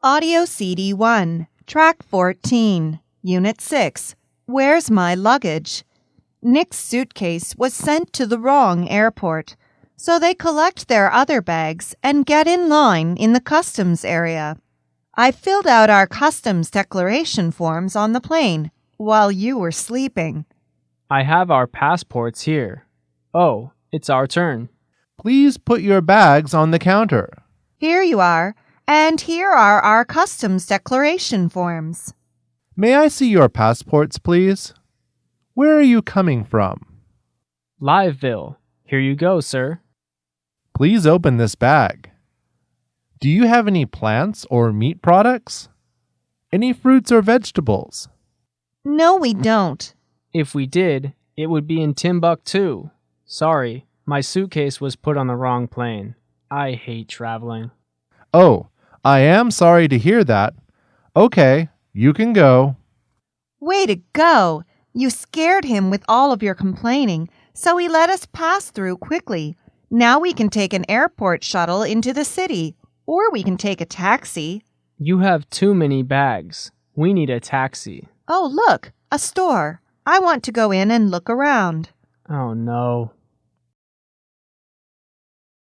Audio CD 1, Track 14, Unit 6, Where's My Luggage? Nick's suitcase was sent to the wrong airport, so they collect their other bags and get in line in the customs area. I filled out our customs declaration forms on the plane while you were sleeping. I have our passports here. Oh, it's our turn. Please put your bags on the counter. Here you are, and here are our customs declaration forms. May I see your passports, please? Where are you coming from? Liveville. Here you go, sir. Please open this bag. Do you have any plants or meat products? Any fruits or vegetables? No, we don't. If we did, it would be in Timbuktu. Sorry, my suitcase was put on the wrong plane. I hate traveling. Oh, I am sorry to hear that. Okay, you can go. Way to go! You scared him with all of your complaining, so he let us pass through quickly. Now we can take an airport shuttle into the city, or we can take a taxi. You have too many bags. We need a taxi. Oh, look, a store. I want to go in and look around. Oh no.